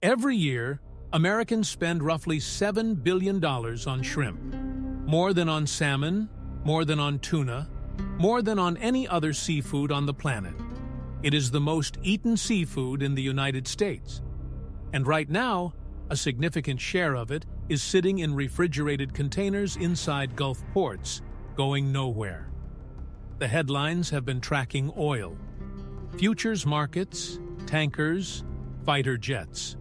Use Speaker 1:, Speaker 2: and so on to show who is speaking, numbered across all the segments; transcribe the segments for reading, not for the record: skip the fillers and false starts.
Speaker 1: Every year, Americans spend roughly $7 billion on shrimp. More than on salmon, more than on tuna, more than on any other seafood on the planet. It is the most eaten seafood in the United States. And right now, a significant share of it is sitting in refrigerated containers inside Gulf ports, going nowhere. The headlines have been tracking oil, futures markets, tankers, fighter jets.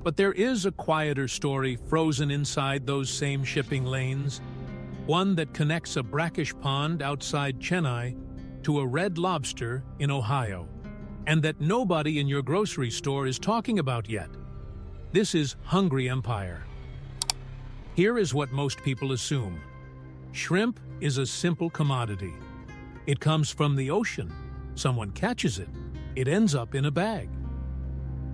Speaker 1: But there is a quieter story frozen inside those same shipping lanes, one that connects a brackish pond outside Chennai to a Red Lobster in Ohio, and that nobody in your grocery store is talking about yet. This is Hungry Empire. Here is what most people assume. Shrimp is a simple commodity. It comes from the ocean. Someone catches it. It ends up in a bag.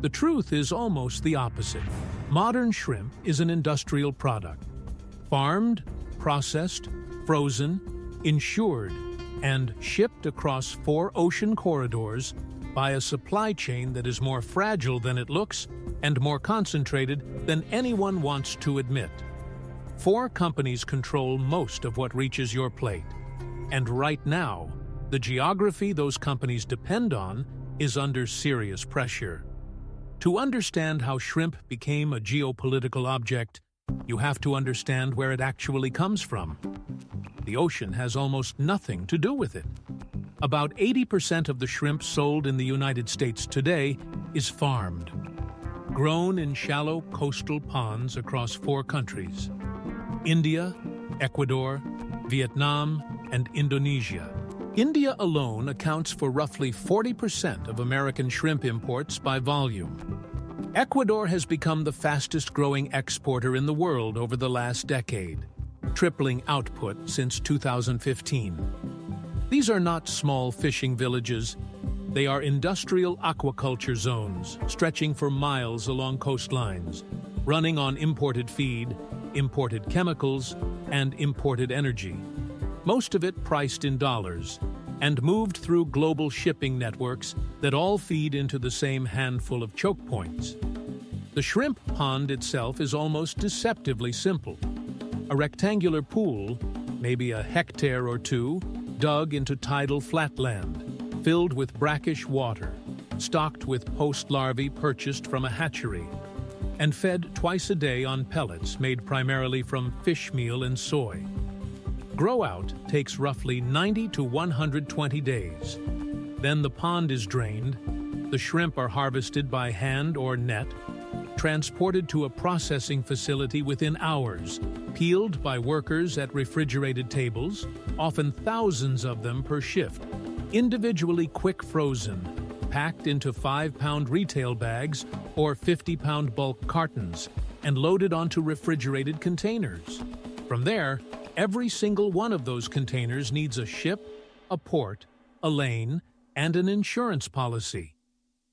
Speaker 1: The truth is almost the opposite. Modern shrimp is an industrial product. Farmed, processed, frozen, insured, and shipped across 4 ocean corridors by a supply chain that is more fragile than it looks and more concentrated than anyone wants to admit. 4 companies control most of what reaches your plate. And right now, the geography those companies depend on is under serious pressure. To understand how shrimp became a geopolitical object, you have to understand where it actually comes from. The ocean has almost nothing to do with it. About 80% of the shrimp sold in the United States today is farmed, grown in shallow coastal ponds across 4 countries: India, Ecuador, Vietnam, and Indonesia. India alone accounts for roughly 40% of American shrimp imports by volume. Ecuador has become the fastest-growing exporter in the world over the last decade, tripling output since 2015. These are not small fishing villages. They are industrial aquaculture zones stretching for miles along coastlines, running on imported feed, imported chemicals, and imported energy. Most of it priced in dollars, and moved through global shipping networks that all feed into the same handful of choke points. The shrimp pond itself is almost deceptively simple. A rectangular pool, maybe a hectare or 2, dug into tidal flatland, filled with brackish water, stocked with post-larvae purchased from a hatchery, and fed twice a day on pellets made primarily from fish meal and soy. Grow-out takes roughly 90 to 120 days. Then the pond is drained, the shrimp are harvested by hand or net, transported to a processing facility within hours, peeled by workers at refrigerated tables, often thousands of them per shift, individually quick frozen, packed into 5-pound retail bags or 50-pound bulk cartons, and loaded onto refrigerated containers. From there, every single one of those containers needs a ship, a port, a lane, and an insurance policy.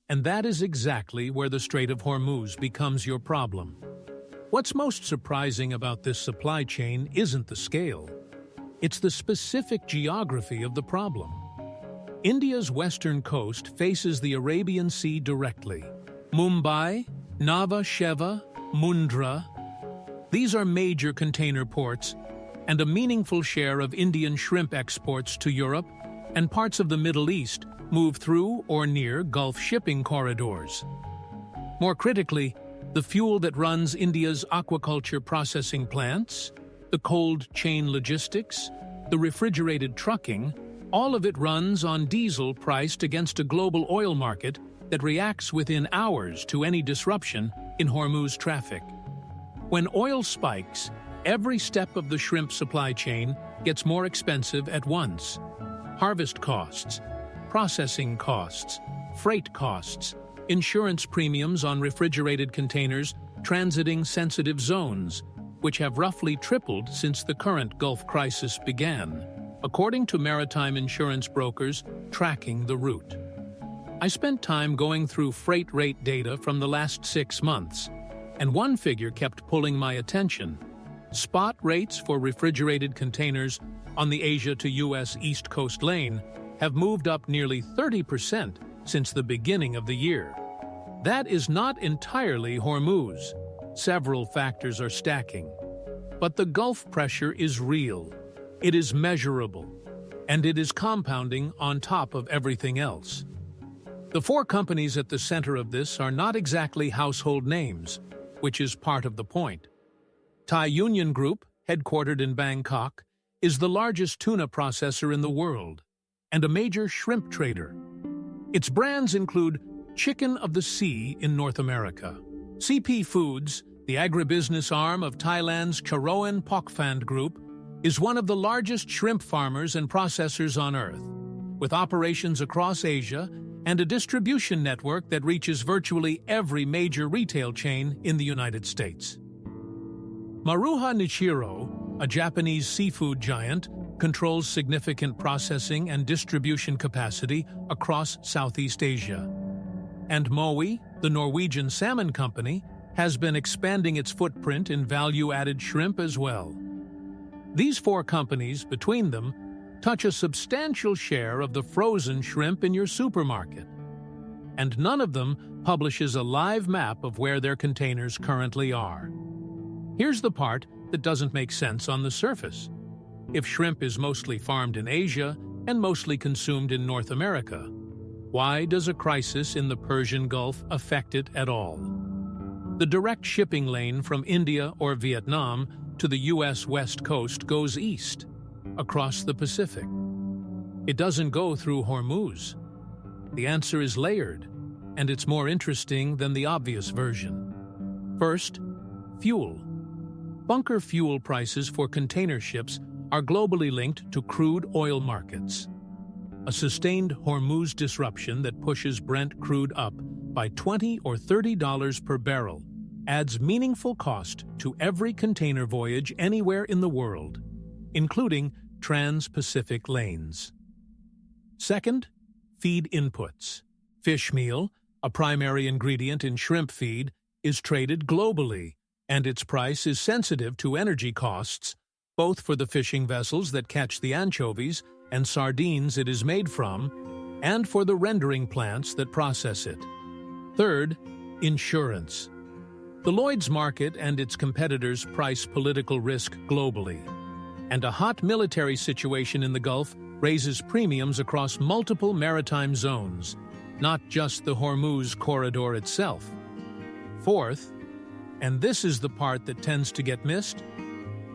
Speaker 1: And that is exactly where the Strait of Hormuz becomes your problem. What's most surprising about this supply chain isn't the scale. It's the specific geography of the problem. India's western coast faces the Arabian Sea directly. Mumbai, Nhava Sheva, Mundra. These are major container ports and a meaningful share of Indian shrimp exports to Europe and parts of the Middle East move through or near Gulf shipping corridors. More critically, the fuel that runs India's aquaculture processing plants, the cold chain logistics, the refrigerated trucking, all of it runs on diesel priced against a global oil market that reacts within hours to any disruption in Hormuz traffic. When oil spikes, every step of the shrimp supply chain gets more expensive at once. Harvest costs, processing costs, freight costs, insurance premiums on refrigerated containers transiting sensitive zones, which have roughly tripled since the current Gulf crisis began, according to maritime insurance brokers tracking the route. I spent time going through freight rate data from the last 6 months, and one figure kept pulling my attention. Spot rates for refrigerated containers on the Asia to U.S. East Coast lane have moved up nearly 30% since the beginning of the year. That is not entirely Hormuz. Several factors are stacking. But the Gulf pressure is real, it is measurable, and it is compounding on top of everything else. The four companies at the center of this are not exactly household names, which is part of the point. Thai Union Group, headquartered in Bangkok, is the largest tuna processor in the world and a major shrimp trader. Its brands include Chicken of the Sea in North America. CP Foods, the agribusiness arm of Thailand's Charoen Pokphand Group, is one of the largest shrimp farmers and processors on Earth, with operations across Asia and a distribution network that reaches virtually every major retail chain in the United States. Maruha Nichiro, a Japanese seafood giant, controls significant processing and distribution capacity across Southeast Asia. And Mowi, the Norwegian salmon company, has been expanding its footprint in value-added shrimp as well. These four companies, between them, touch a substantial share of the frozen shrimp in your supermarket. And none of them publishes a live map of where their containers currently are. Here's the part that doesn't make sense on the surface. If shrimp is mostly farmed in Asia and mostly consumed in North America, why does a crisis in the Persian Gulf affect it at all? The direct shipping lane from India or Vietnam to the U.S. West Coast goes east, across the Pacific. It doesn't go through Hormuz. The answer is layered, and it's more interesting than the obvious version. First, fuel. Bunker fuel prices for container ships are globally linked to crude oil markets. A sustained Hormuz disruption that pushes Brent crude up by $20 or $30 per barrel adds meaningful cost to every container voyage anywhere in the world, including trans-Pacific lanes. Second, feed inputs. Fish meal, a primary ingredient in shrimp feed, is traded globally, and its price is sensitive to energy costs, both for the fishing vessels that catch the anchovies and sardines it is made from, and for the rendering plants that process it. Third, insurance. The Lloyd's market and its competitors price political risk globally, and a hot military situation in the Gulf raises premiums across multiple maritime zones, not just the Hormuz corridor itself. Fourth, and this is the part that tends to get missed,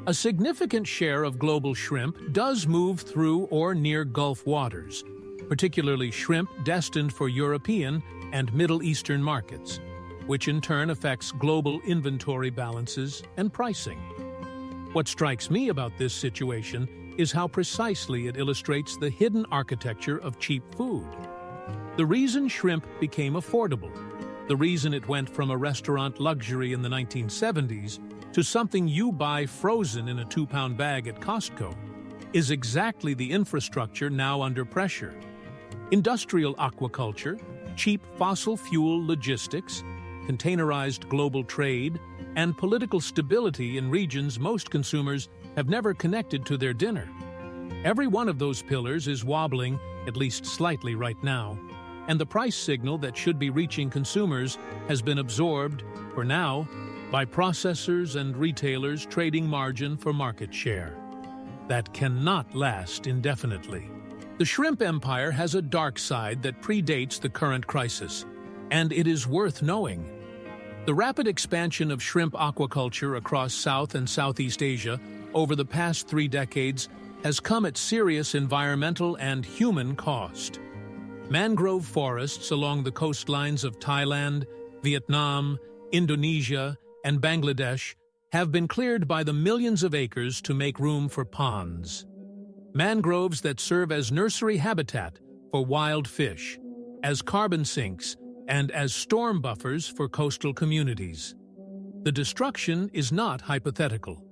Speaker 1: a significant share of global shrimp does move through or near Gulf waters, particularly shrimp destined for European and Middle Eastern markets, which in turn affects global inventory balances and pricing. What strikes me about this situation is how precisely it illustrates the hidden architecture of cheap food. The reason shrimp became affordable, the reason it went from a restaurant luxury in the 1970s to something you buy frozen in a 2-pound bag at Costco, is exactly the infrastructure now under pressure. Industrial aquaculture, cheap fossil fuel logistics, containerized global trade, and political stability in regions most consumers have never connected to their dinner. Every one of those pillars is wobbling, at least slightly right now, and the price signal that should be reaching consumers has been absorbed, for now, by processors and retailers trading margin for market share. That cannot last indefinitely. The shrimp empire has a dark side that predates the current crisis, and it is worth knowing. The rapid expansion of shrimp aquaculture across South and Southeast Asia over the past 3 decades has come at serious environmental and human cost. Mangrove forests along the coastlines of Thailand, Vietnam, Indonesia, and Bangladesh have been cleared by the millions of acres to make room for ponds. Mangroves that serve as nursery habitat for wild fish, as carbon sinks, and as storm buffers for coastal communities. The destruction is not hypothetical.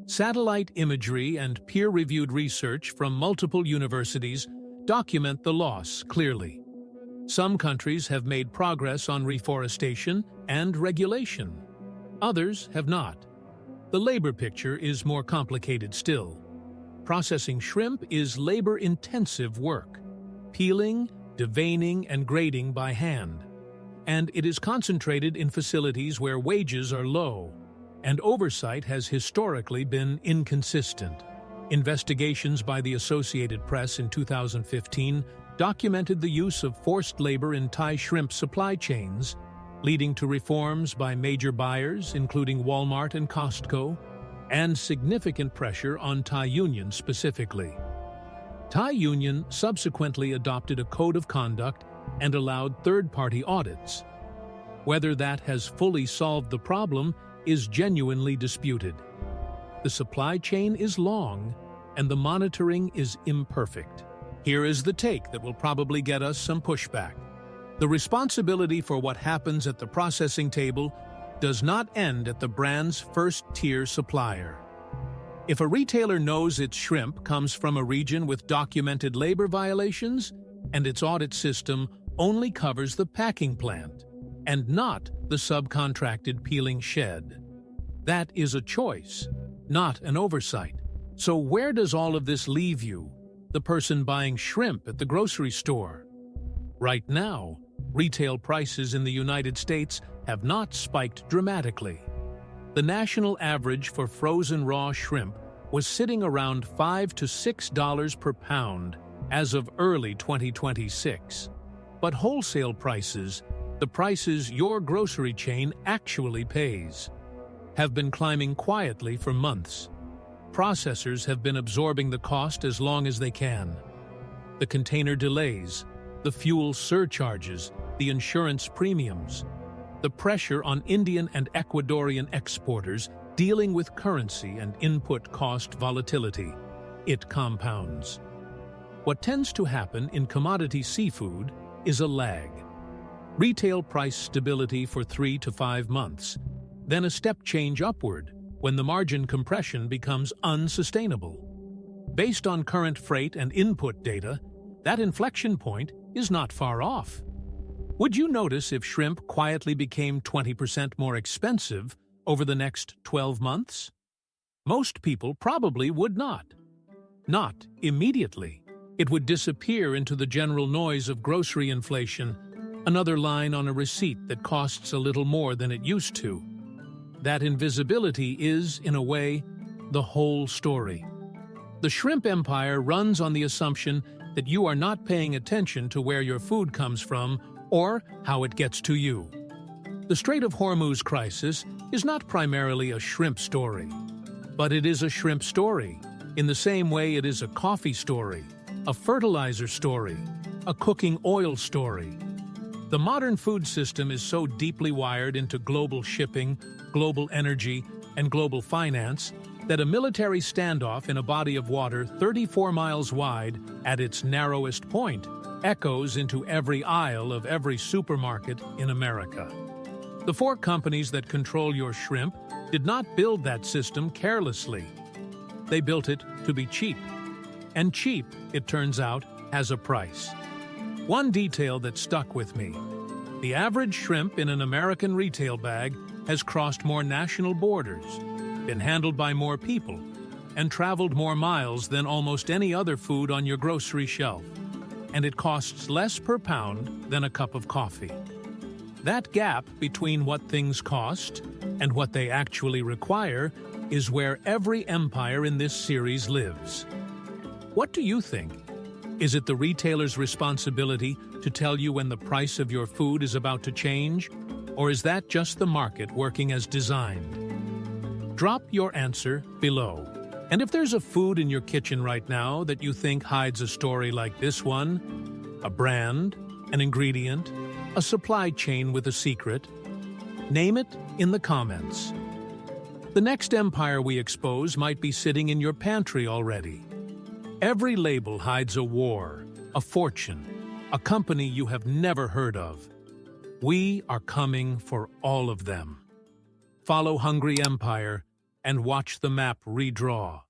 Speaker 1: Satellite imagery and peer-reviewed research from multiple universities document the loss clearly. Some countries have made progress on reforestation and regulation. Others have not. The labor picture is more complicated still. Processing shrimp is labor-intensive work, peeling, deveining, and grading by hand. and it is concentrated in facilities where wages are low, and oversight has historically been inconsistent. Investigations by the Associated Press in 2015 documented the use of forced labor in Thai shrimp supply chains, leading to reforms by major buyers, including Walmart and Costco, and significant pressure on Thai Union specifically. Thai Union subsequently adopted a code of conduct and allowed third-party audits. Whether that has fully solved the problem is genuinely disputed. The supply chain is long, and the monitoring is imperfect. Here is the take that will probably get us some pushback. The responsibility for what happens at the processing table does not end at the brand's first-tier supplier. If a retailer knows its shrimp comes from a region with documented labor violations, and its audit system only covers the packing plant, and not the subcontracted peeling shed, that is a choice, not an oversight. So where does all of this leave you, the person buying shrimp at the grocery store? Right now, retail prices in the United States have not spiked dramatically. The national average for frozen raw shrimp was sitting around $5 to $6 per pound as of early 2026. But wholesale prices, the prices your grocery chain actually pays, have been climbing quietly for months. Processors have been absorbing the cost as long as they can. The container delays, the fuel surcharges, the insurance premiums, the pressure on Indian and Ecuadorian exporters dealing with currency and input cost volatility, it compounds. What tends to happen in commodity seafood is a lag. Retail price stability for 3 to 5 months, then a step change upward when the margin compression becomes unsustainable. Based on current freight and input data, that inflection point is not far off. Would you notice if shrimp quietly became 20% more expensive over the next 12 months? Most people probably would not. Not immediately. It would disappear into the general noise of grocery inflation, another line on a receipt that costs a little more than it used to. That invisibility is, in a way, the whole story. The shrimp empire runs on the assumption that you are not paying attention to where your food comes from or how it gets to you. The Strait of Hormuz crisis is not primarily a shrimp story, but it is a shrimp story, in the same way it is a coffee story, a fertilizer story, a cooking oil story. The modern food system is so deeply wired into global shipping, global energy, and global finance that a military standoff in a body of water 34 miles wide at its narrowest point echoes into every aisle of every supermarket in America. The 4 companies that control your shrimp did not build that system carelessly. They built it to be cheap. And cheap, it turns out, has a price. One detail that stuck with me: the average shrimp in an American retail bag has crossed more national borders, been handled by more people, and traveled more miles than almost any other food on your grocery shelf. And it costs less per pound than a cup of coffee. That gap between what things cost and what they actually require is where every empire in this series lives. What do you think? Is it the retailer's responsibility to tell you when the price of your food is about to change? Or is that just the market working as designed? Drop your answer below. And if there's a food in your kitchen right now that you think hides a story like this one, a brand, an ingredient, a supply chain with a secret, name it in the comments. The next empire we expose might be sitting in your pantry already. Every label hides a war, a fortune, a company you have never heard of. We are coming for all of them. Follow Hungry Empire and watch the map redraw.